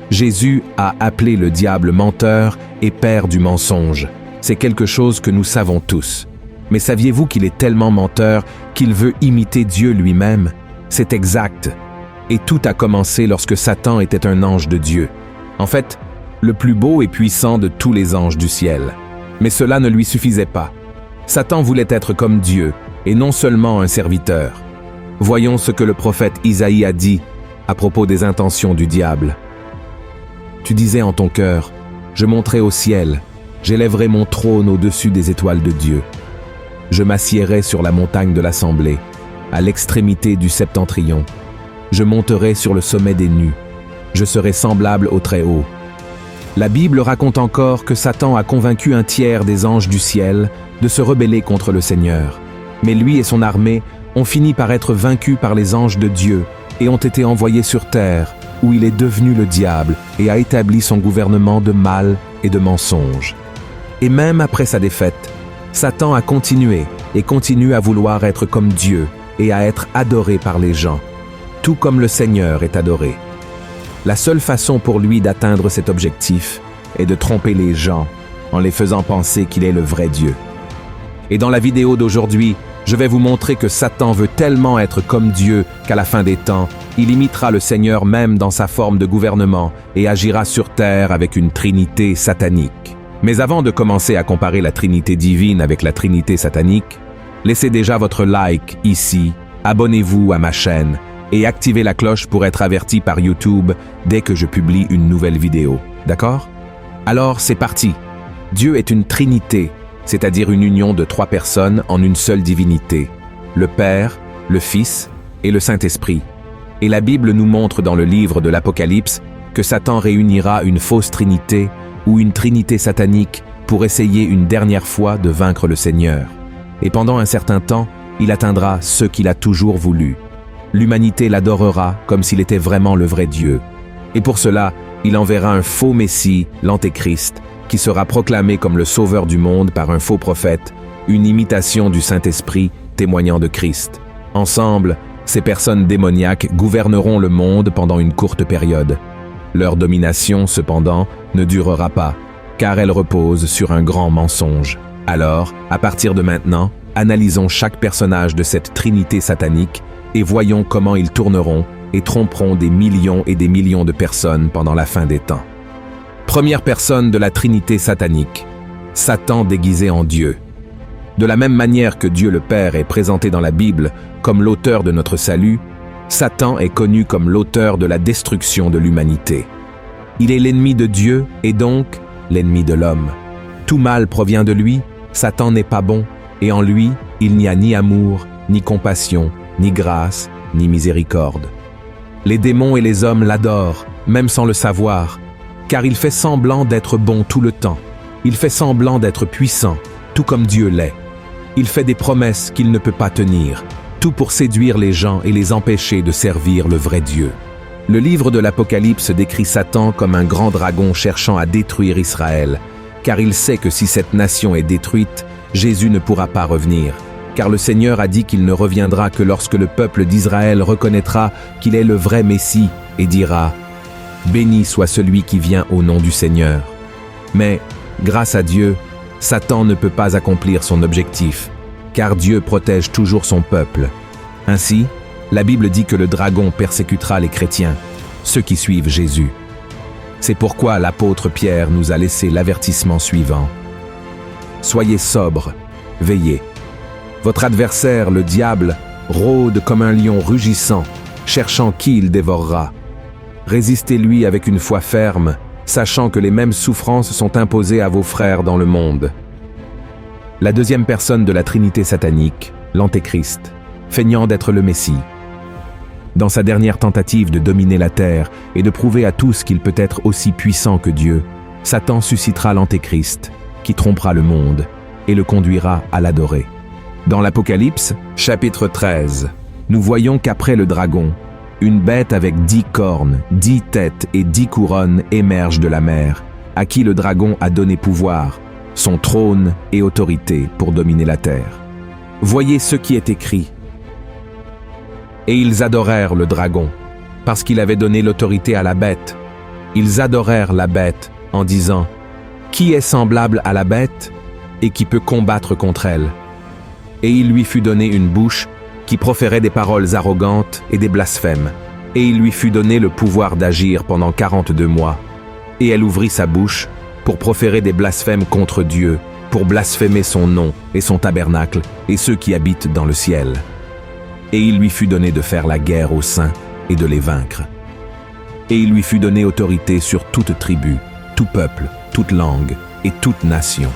Jésus a appelé le diable menteur et père du mensonge. C'est quelque chose que nous savons tous. Mais saviez-vous qu'il est tellement menteur qu'il veut imiter Dieu lui-même? C'est exact. Et tout a commencé lorsque Satan était un ange de Dieu. En fait, le plus beau et puissant de tous les anges du ciel. Mais cela ne lui suffisait pas. Satan voulait être comme Dieu, et non seulement un serviteur. Voyons ce que le prophète Isaïe a dit à propos des intentions du diable. Tu disais en ton cœur, je monterai au ciel, j'élèverai mon trône au-dessus des étoiles de Dieu. Je m'assiérai sur la montagne de l'assemblée, à l'extrémité du septentrion. Je monterai sur le sommet des nues. Je serai semblable au Très-Haut. La Bible raconte encore que Satan a convaincu un tiers des anges du ciel de se rebeller contre le Seigneur. Mais lui et son armée ont fini par être vaincus par les anges de Dieu et ont été envoyés sur terre, où il est devenu le diable et a établi son gouvernement de mal et de mensonge. Et même après sa défaite, Satan a continué et continue à vouloir être comme Dieu et à être adoré par les gens, tout comme le Seigneur est adoré. La seule façon pour lui d'atteindre cet objectif est de tromper les gens en les faisant penser qu'il est le vrai Dieu. Et dans la vidéo d'aujourd'hui, je vais vous montrer que Satan veut tellement être comme Dieu qu'à la fin des temps, il imitera le Seigneur même dans sa forme de gouvernement et agira sur terre avec une trinité satanique. Mais avant de commencer à comparer la trinité divine avec la trinité satanique, laissez déjà votre like ici, abonnez-vous à ma chaîne et activez la cloche pour être averti par YouTube dès que je publie une nouvelle vidéo. D'accord? Alors c'est parti. Dieu est une trinité, c'est-à-dire une union de 3 personnes en une seule divinité, le Père, le Fils et le Saint-Esprit. Et la Bible nous montre dans le livre de l'Apocalypse que Satan réunira une fausse trinité ou une trinité satanique pour essayer une dernière fois de vaincre le Seigneur. Et pendant un certain temps, il atteindra ce qu'il a toujours voulu. L'humanité l'adorera comme s'il était vraiment le vrai Dieu. Et pour cela, il enverra un faux Messie, l'Antéchrist, qui sera proclamé comme le sauveur du monde par un faux prophète, une imitation du Saint-Esprit témoignant de Christ. Ensemble, ces personnes démoniaques gouverneront le monde pendant une courte période. Leur domination, cependant, ne durera pas, car elle repose sur un grand mensonge. Alors, à partir de maintenant, analysons chaque personnage de cette trinité satanique et voyons comment ils tourneront et tromperont des millions et des millions de personnes pendant la fin des temps. Première personne de la trinité satanique, Satan déguisé en Dieu. De la même manière que Dieu le Père est présenté dans la Bible comme l'auteur de notre salut, Satan est connu comme l'auteur de la destruction de l'humanité. Il est l'ennemi de Dieu et donc l'ennemi de l'homme. Tout mal provient de lui, Satan n'est pas bon, et en lui, il n'y a ni amour, ni compassion, ni grâce, ni miséricorde. Les démons et les hommes l'adorent, même sans le savoir, car il fait semblant d'être bon tout le temps. Il fait semblant d'être puissant, tout comme Dieu l'est. Il fait des promesses qu'il ne peut pas tenir, tout pour séduire les gens et les empêcher de servir le vrai Dieu. Le livre de l'Apocalypse décrit Satan comme un grand dragon cherchant à détruire Israël, car il sait que si cette nation est détruite, Jésus ne pourra pas revenir. Car le Seigneur a dit qu'il ne reviendra que lorsque le peuple d'Israël reconnaîtra qu'il est le vrai Messie et dira « Béni soit celui qui vient au nom du Seigneur ». Mais, grâce à Dieu, Satan ne peut pas accomplir son objectif, car Dieu protège toujours son peuple. Ainsi, la Bible dit que le dragon persécutera les chrétiens, ceux qui suivent Jésus. C'est pourquoi l'apôtre Pierre nous a laissé l'avertissement suivant. « Soyez sobres, veillez. Votre adversaire, le diable, rôde comme un lion rugissant, cherchant qui il dévorera. Résistez-lui avec une foi ferme, sachant que les mêmes souffrances sont imposées à vos frères dans le monde. » La deuxième personne de la Trinité satanique, l'Antéchrist, feignant d'être le Messie. Dans sa dernière tentative de dominer la terre et de prouver à tous qu'il peut être aussi puissant que Dieu, Satan suscitera l'Antéchrist, qui trompera le monde et le conduira à l'adorer. Dans l'Apocalypse, chapitre 13, nous voyons qu'après le dragon, une bête avec 10 cornes, 10 têtes et 10 couronnes émerge de la mer, à qui le dragon a donné pouvoir, son trône et autorité pour dominer la terre. Voyez ce qui est écrit. Et ils adorèrent le dragon, parce qu'il avait donné l'autorité à la bête, Ils adorèrent la bête en disant « Qui est semblable à la bête et qui peut combattre contre elle ?» Et il lui fut donné une bouche qui proférait des paroles arrogantes et des blasphèmes. Et il lui fut donné le pouvoir d'agir pendant 42 mois. Et elle ouvrit sa bouche pour proférer des blasphèmes contre Dieu, pour blasphémer son nom et son tabernacle et ceux qui habitent dans le ciel. Et il lui fut donné de faire la guerre aux saints et de les vaincre. Et il lui fut donné autorité sur toute tribu, tout peuple, toute langue et toute nation.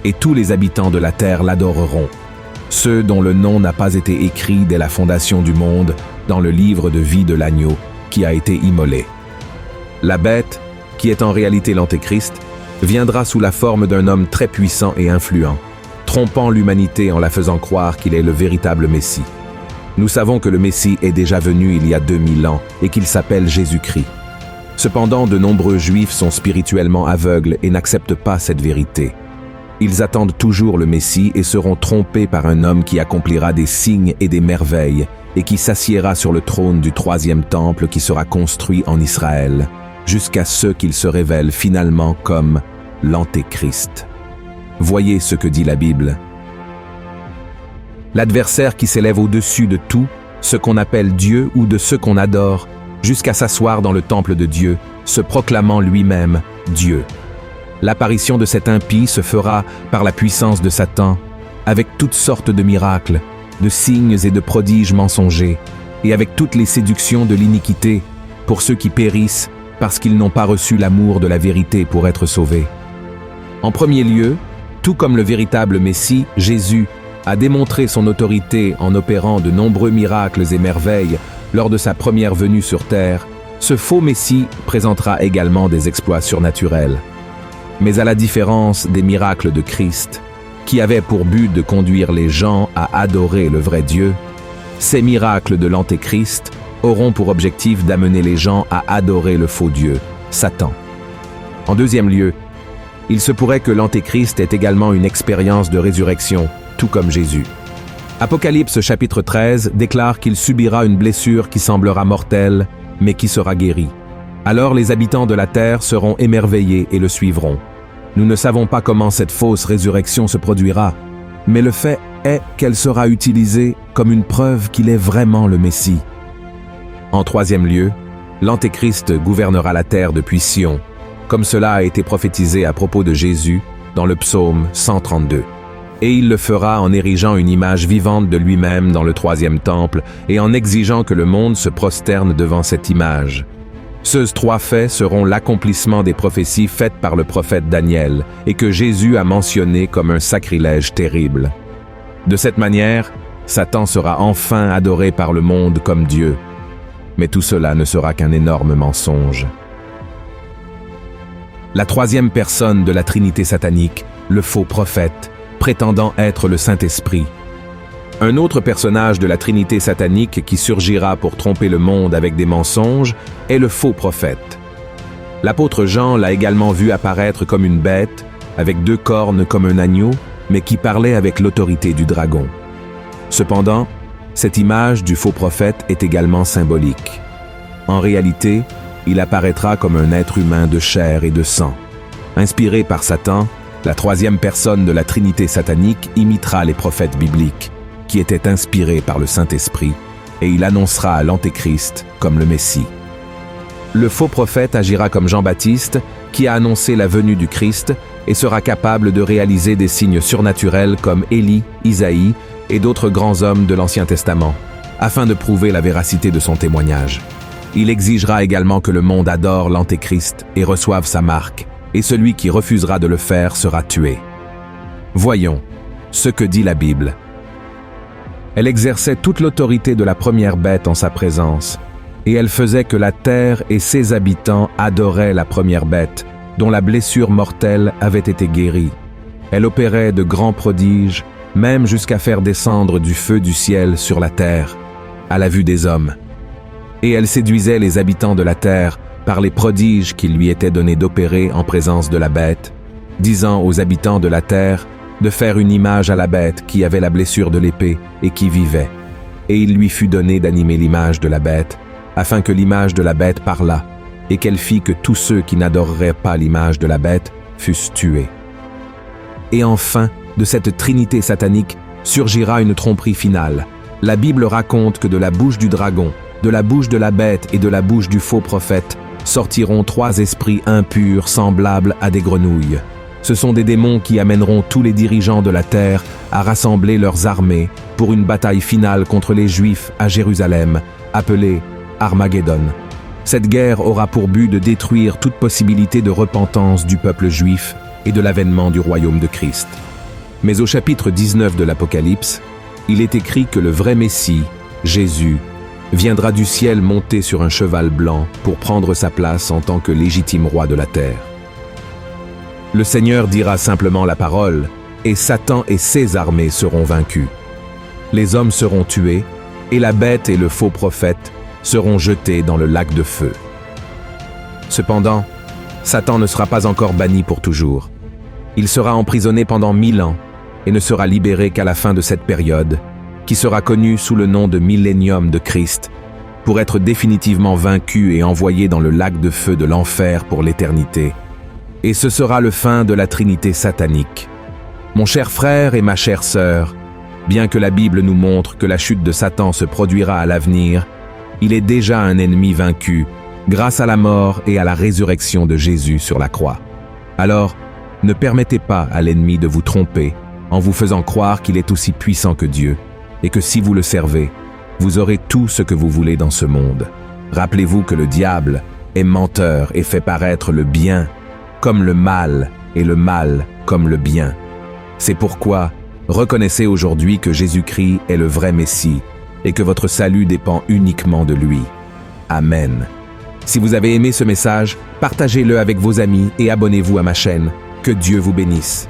Et tous les habitants de la terre l'adoreront, ceux dont le nom n'a pas été écrit dès la fondation du monde dans le livre de vie de l'agneau qui a été immolé. La bête, qui est en réalité l'Antéchrist, viendra sous la forme d'un homme très puissant et influent, trompant l'humanité en la faisant croire qu'il est le véritable Messie. Nous savons que le Messie est déjà venu il y a 2000 ans et qu'il s'appelle Jésus-Christ. Cependant, de nombreux Juifs sont spirituellement aveugles et n'acceptent pas cette vérité. Ils attendent toujours le Messie et seront trompés par un homme qui accomplira des signes et des merveilles et qui s'assiera sur le trône du 3e temple qui sera construit en Israël, jusqu'à ce qu'il se révèle finalement comme l'Antéchrist. Voyez ce que dit la Bible. L'adversaire qui s'élève au-dessus de tout, ce qu'on appelle Dieu ou de ce qu'on adore, jusqu'à s'asseoir dans le temple de Dieu, se proclamant lui-même Dieu. L'apparition de cet impie se fera par la puissance de Satan, avec toutes sortes de miracles, de signes et de prodiges mensongers, et avec toutes les séductions de l'iniquité, pour ceux qui périssent parce qu'ils n'ont pas reçu l'amour de la vérité pour être sauvés. En premier lieu, tout comme le véritable Messie, Jésus, a démontré son autorité en opérant de nombreux miracles et merveilles lors de sa première venue sur terre, ce faux Messie présentera également des exploits surnaturels. Mais à la différence des miracles de Christ, qui avaient pour but de conduire les gens à adorer le vrai Dieu, ces miracles de l'Antéchrist auront pour objectif d'amener les gens à adorer le faux Dieu, Satan. En deuxième lieu, il se pourrait que l'Antéchrist ait également une expérience de résurrection, tout comme Jésus. Apocalypse chapitre 13 déclare qu'il subira une blessure qui semblera mortelle, mais qui sera guérie. Alors les habitants de la terre seront émerveillés et le suivront. Nous ne savons pas comment cette fausse résurrection se produira, mais le fait est qu'elle sera utilisée comme une preuve qu'il est vraiment le Messie. En troisième lieu, l'Antéchrist gouvernera la terre depuis Sion, comme cela a été prophétisé à propos de Jésus dans le psaume 132. Et il le fera en érigeant une image vivante de lui-même dans le 3e temple et en exigeant que le monde se prosterne devant cette image. Ces 3 faits seront l'accomplissement des prophéties faites par le prophète Daniel et que Jésus a mentionné comme un sacrilège terrible. De cette manière, Satan sera enfin adoré par le monde comme Dieu. Mais tout cela ne sera qu'un énorme mensonge. La 3e personne de la Trinité satanique, le faux prophète, prétendant être le Saint-Esprit. Un autre personnage de la Trinité satanique qui surgira pour tromper le monde avec des mensonges est le faux prophète. L'apôtre Jean l'a également vu apparaître comme une bête, avec 2 cornes comme un agneau, mais qui parlait avec l'autorité du dragon. Cependant, cette image du faux prophète est également symbolique. En réalité, il apparaîtra comme un être humain de chair et de sang. Inspiré par Satan, la 3e personne de la Trinité satanique imitera les prophètes bibliques, qui étaient inspirés par le Saint-Esprit, et il annoncera à l'Antéchrist comme le Messie. Le faux prophète agira comme Jean-Baptiste, qui a annoncé la venue du Christ et sera capable de réaliser des signes surnaturels comme Élie, Isaïe et d'autres grands hommes de l'Ancien Testament, afin de prouver la véracité de son témoignage. Il exigera également que le monde adore l'Antéchrist et reçoive sa marque, et celui qui refusera de le faire sera tué. Voyons ce que dit la Bible. Elle exerçait toute l'autorité de la première bête en sa présence, et elle faisait que la terre et ses habitants adoraient la première bête, dont la blessure mortelle avait été guérie. Elle opérait de grands prodiges, même jusqu'à faire descendre du feu du ciel sur la terre, à la vue des hommes. Et elle séduisait les habitants de la terre par les prodiges qu'il lui était donné d'opérer en présence de la bête, disant aux habitants de la terre de faire une image à la bête qui avait la blessure de l'épée et qui vivait. Et il lui fut donné d'animer l'image de la bête, afin que l'image de la bête parlât, et qu'elle fit que tous ceux qui n'adoreraient pas l'image de la bête fussent tués. Et enfin, de cette trinité satanique surgira une tromperie finale. La Bible raconte que de la bouche du dragon, de la bouche de la bête et de la bouche du faux prophète sortiront 3 esprits impurs semblables à des grenouilles. Ce sont des démons qui amèneront tous les dirigeants de la terre à rassembler leurs armées pour une bataille finale contre les Juifs à Jérusalem, appelée Armageddon. Cette guerre aura pour but de détruire toute possibilité de repentance du peuple juif et de l'avènement du royaume de Christ. Mais au chapitre 19 de l'Apocalypse, il est écrit que le vrai Messie, Jésus, viendra du ciel monté sur un cheval blanc pour prendre sa place en tant que légitime roi de la terre. Le Seigneur dira simplement la parole, et Satan et ses armées seront vaincus. Les hommes seront tués, et la bête et le faux prophète seront jetés dans le lac de feu. Cependant, Satan ne sera pas encore banni pour toujours. Il sera emprisonné pendant 1000 ans et ne sera libéré qu'à la fin de cette période, qui sera connue sous le nom de millénium de Christ, pour être définitivement vaincu et envoyé dans le lac de feu de l'enfer pour l'éternité. Et ce sera le fin de la Trinité satanique. Mon cher frère et ma chère sœur, bien que la Bible nous montre que la chute de Satan se produira à l'avenir, il est déjà un ennemi vaincu grâce à la mort et à la résurrection de Jésus sur la croix. Alors, ne permettez pas à l'ennemi de vous tromper en vous faisant croire qu'il est aussi puissant que Dieu et que si vous le servez, vous aurez tout ce que vous voulez dans ce monde. Rappelez-vous que le diable est menteur et fait paraître le bien comme le mal et le mal comme le bien. C'est pourquoi reconnaissez aujourd'hui que Jésus-Christ est le vrai Messie et que votre salut dépend uniquement de lui. Amen. Si vous avez aimé ce message, partagez-le avec vos amis et abonnez-vous à ma chaîne. Que Dieu vous bénisse.